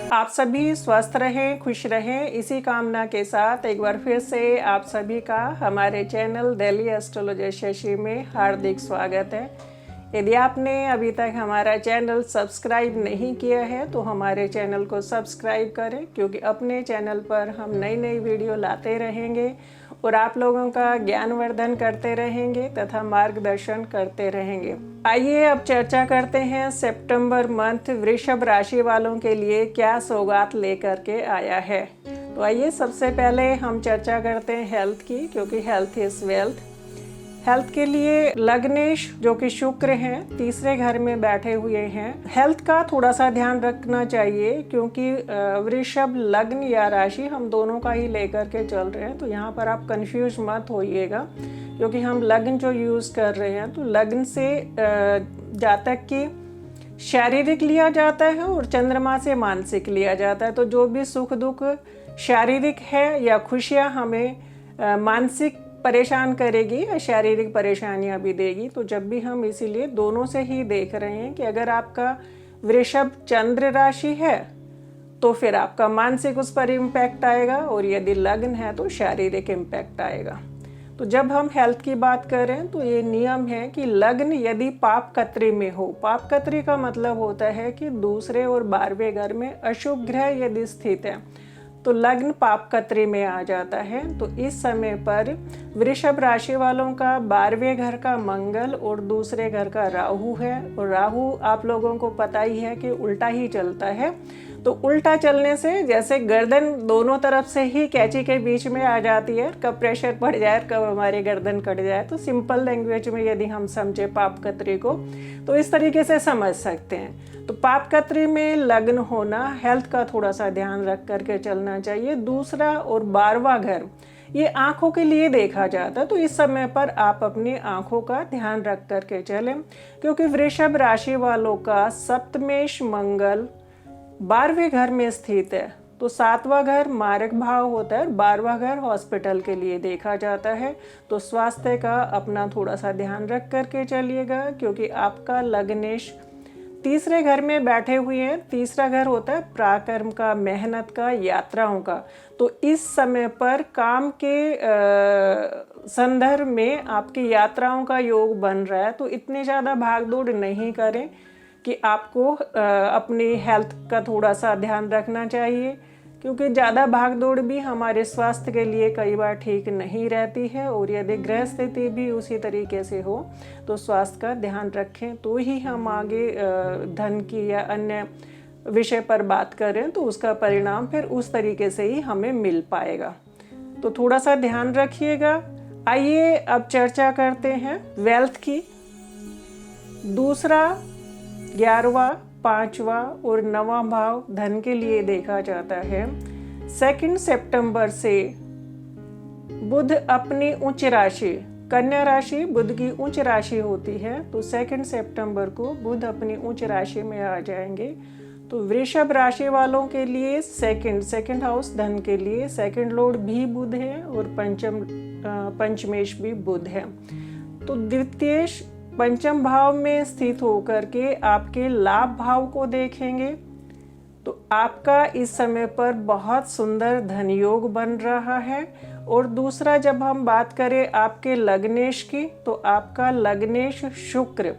आप सभी स्वस्थ रहें, खुश रहें, इसी कामना के साथ एक बार फिर से आप सभी का हमारे चैनल दिल्ली एस्ट्रोलॉजर शशि में हार्दिक स्वागत है। यदि आपने अभी तक हमारा चैनल सब्सक्राइब नहीं किया है तो हमारे चैनल को सब्सक्राइब करें, क्योंकि अपने चैनल पर हम नई नई वीडियो लाते रहेंगे और आप लोगों का ज्ञानवर्धन करते रहेंगे तथा मार्गदर्शन करते रहेंगे। आइए अब चर्चा करते हैं सितंबर मंथ वृषभ राशि वालों के लिए क्या सौगात लेकर के आया है। तो आइए सबसे पहले हम चर्चा करते हैं हेल्थ की, क्योंकि हेल्थ इज वेल्थ। हेल्थ के लिए लग्नेश जो कि शुक्र हैं तीसरे घर में बैठे हुए हैं। हेल्थ का थोड़ा सा ध्यान रखना चाहिए, क्योंकि वृषभ लग्न या राशि हम दोनों का ही लेकर के चल रहे हैं, तो यहाँ पर आप कंफ्यूज मत होइएगा, क्योंकि हम लग्न जो यूज़ कर रहे हैं तो लग्न से जातक की शारीरिक लिया जाता है और चंद्रमा से मानसिक लिया जाता है। तो जो भी सुख दुख शारीरिक है या खुशियाँ हमें मानसिक परेशान करेगी या शारीरिक परेशानियां भी देगी, तो जब भी हम इसीलिए दोनों से ही देख रहे हैं कि अगर आपका वृषभ चंद्र राशि है तो फिर आपका मानसिक उस पर इम्पैक्ट आएगा, और यदि लग्न है तो शारीरिक इम्पैक्ट आएगा। तो जब हम हेल्थ की बात करें तो ये नियम है कि लग्न यदि पाप कत्री में हो, पाप कत्री का मतलब होता है कि दूसरे और 12वें घर में अशुभ ग्रह यदि स्थित है तो लग्न पाप कत्री में आ जाता है। तो इस समय पर वृषभ राशि वालों का 12वें घर का मंगल और दूसरे घर का राहु है, और राहु आप लोगों को पता ही है कि उल्टा ही चलता है। तो उल्टा चलने से जैसे गर्दन दोनों तरफ से ही कैंची के बीच में आ जाती है, कब प्रेशर पड़ जाए कब हमारी गर्दन कट जाए। तो सिंपल लैंग्वेज में यदि हम समझे पाप कत्री को तो इस तरीके से समझ सकते हैं। तो पाप कत्री में लग्न होना, हेल्थ का थोड़ा सा ध्यान रख करके चलना चाहिए। दूसरा और 12वां घर ये आँखों के लिए देखा जाता है, तो इस समय पर आप अपनी आँखों का ध्यान रख करके चलें, क्योंकि वृषभ राशि वालों का सप्तमेश मंगल 12वें घर में स्थित है। तो 7वां घर मारक भाव होता है, 12वां घर हॉस्पिटल के लिए देखा जाता है। तो स्वास्थ्य का अपना थोड़ा सा ध्यान रख करके चलिएगा, क्योंकि आपका लग्नेश तीसरे घर में बैठे हुए हैं। तीसरा घर होता है पराक्रम का, मेहनत का, यात्राओं का। तो इस समय पर काम के संदर्भ में आपकी यात्राओं का योग बन रहा है, तो इतनी ज़्यादा भागदौड़ नहीं करें कि आपको अपनी हेल्थ का थोड़ा सा ध्यान रखना चाहिए, क्योंकि ज़्यादा भागदौड़ भी हमारे स्वास्थ्य के लिए कई बार ठीक नहीं रहती है। और यदि ग्रह स्थिति भी उसी तरीके से हो तो स्वास्थ्य का ध्यान रखें, तो ही हम आगे धन की या अन्य विषय पर बात करें तो उसका परिणाम फिर उस तरीके से ही हमें मिल पाएगा। तो थोड़ा सा ध्यान रखिएगा। आइए अब चर्चा करते हैं वेल्थ की। दूसरा, 11वां, 5वां और 9वां भाव धन के लिए देखा जाता है। 2 सितंबर से बुध अपनी उच्च राशि, कन्या राशि बुध की उच्च राशि होती है, तो 2 सितंबर को बुध अपनी उच्च राशि में आ जाएंगे। तो वृषभ राशि वालों के लिए सेकंड हाउस धन के लिए सेकंड लॉर्ड भी बुध है और पंचमेश भी बुध है। तो द्वितीय पंचम भाव में स्थित होकर के आपके लाभ भाव को देखेंगे तो आपका इस समय पर बहुत सुंदर धन योग बन रहा है। और दूसरा, जब हम बात करें आपके लग्नेश की, तो आपका लग्नेश शुक्र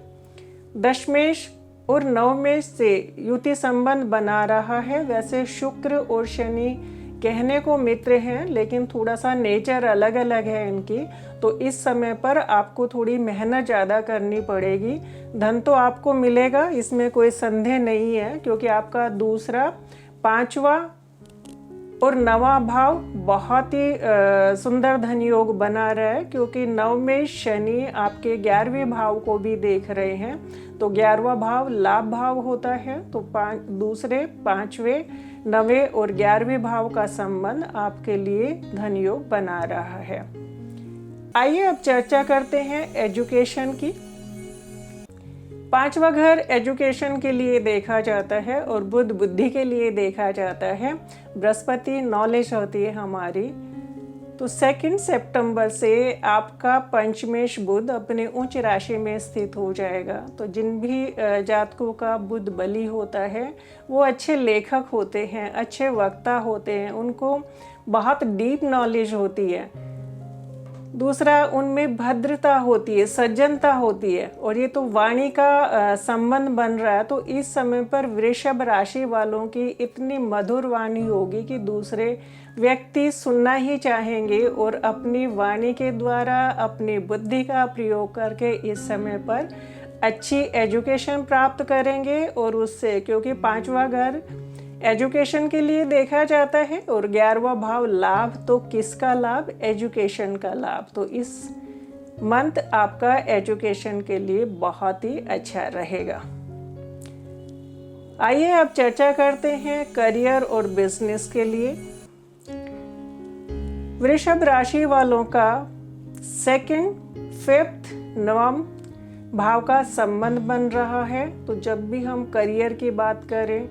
दशमेश और नवमेश से युति संबंध बना रहा है। वैसे शुक्र और शनि कहने को मित्र हैं, लेकिन थोड़ा सा नेचर अलग अलग है इनकी। तो इस समय पर आपको थोड़ी मेहनत ज़्यादा करनी पड़ेगी। धन तो आपको मिलेगा, इसमें कोई संदेह नहीं है, क्योंकि आपका दूसरा, 5वां और 9वां भाव बहुत ही सुंदर धन योग बना रहा है, क्योंकि 9 में शनि आपके 11वें भाव को भी देख रहे हैं। तो 11वां भाव लाभ भाव होता है, तो दूसरे, 5वें, 9वें और 11वें भाव का संबंध आपके लिए धन योग बना रहा है। आइए अब चर्चा करते हैं एजुकेशन की। 5वां घर एजुकेशन के लिए देखा जाता है और बुध बुद्धि के लिए देखा जाता है। बृहस्पति नॉलेज होती है हमारी। तो 2 सितंबर से आपका पंचमेश बुध अपने उच्च राशि में स्थित हो जाएगा। तो जिन भी जातकों का बुध बली होता है वो अच्छे लेखक होते हैं, अच्छे वक्ता होते हैं, उनको बहुत डीप नॉलेज होती है। दूसरा, उनमें भद्रता होती है, सज्जनता होती है। और ये तो वाणी का संबंध बन रहा है, तो इस समय पर वृषभ राशि वालों की इतनी मधुर वाणी होगी कि दूसरे व्यक्ति सुनना ही चाहेंगे और अपनी वाणी के द्वारा अपनी बुद्धि का प्रयोग करके इस समय पर अच्छी एजुकेशन प्राप्त करेंगे। और उससे, क्योंकि 5वां घर एजुकेशन के लिए देखा जाता है और 11वां भाव लाभ, तो किसका लाभ? एजुकेशन का लाभ। तो इस मंथ आपका एजुकेशन के लिए बहुत ही अच्छा रहेगा। आइए अब चर्चा करते हैं करियर और बिजनेस के लिए। वृषभ राशि वालों का 2nd, 5th, 9वां भाव का संबंध बन रहा है। तो जब भी हम करियर की बात करें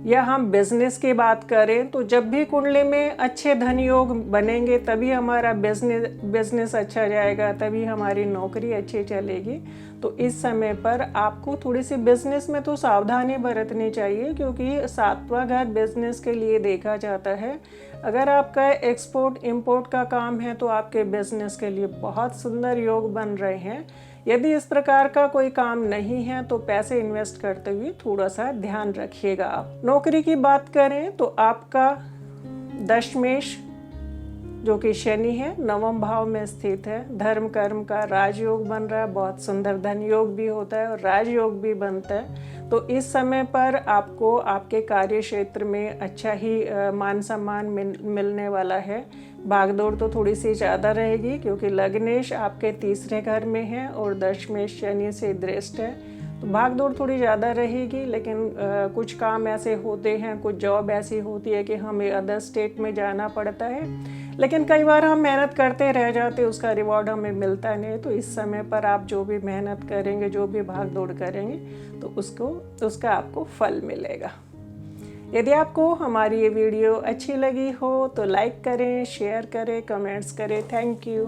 या हम बिजनेस की बात करें, तो जब भी कुंडली में अच्छे धन योग बनेंगे तभी हमारा बिजनेस अच्छा जाएगा, तभी हमारी नौकरी अच्छी चलेगी। तो इस समय पर आपको थोड़ी सी बिजनेस में तो सावधानी बरतनी चाहिए, क्योंकि 7वां घर बिजनेस के लिए देखा जाता है। अगर आपका एक्सपोर्ट इंपोर्ट का काम है तो आपके बिजनेस के लिए बहुत सुंदर योग बन रहे हैं। यदि इस प्रकार का कोई काम नहीं है तो पैसे इन्वेस्ट करते हुए थोड़ा सा ध्यान रखिएगा आप। नौकरी की बात करें तो आपका दशमेश, जो कि शनि है, 9वें भाव में स्थित है। धर्म कर्म का राजयोग बन रहा है, बहुत सुंदर धन योग भी होता है और राजयोग भी बनता है। तो इस समय पर आपको आपके कार्य क्षेत्र में अच्छा ही मान सम्मान मिलने वाला है। भागदौड़ तो थोड़ी सी ज़्यादा रहेगी, क्योंकि लग्नेश आपके 3रे घर में है और दशमेश शनि से दृष्ट है। तो भागदौड़ थोड़ी ज़्यादा रहेगी, लेकिन कुछ काम ऐसे होते हैं, कुछ जॉब ऐसी होती है कि हमें अदर स्टेट में जाना पड़ता है, लेकिन कई बार हम मेहनत करते रह जाते, उसका रिवॉर्ड हमें मिलता नहीं। तो इस समय पर आप जो भी मेहनत करेंगे, जो भी भागदौड़ करेंगे, तो उसका आपको फल मिलेगा। यदि आपको हमारी ये वीडियो अच्छी लगी हो तो लाइक करें, शेयर करें, कमेंट्स करें। Thank you.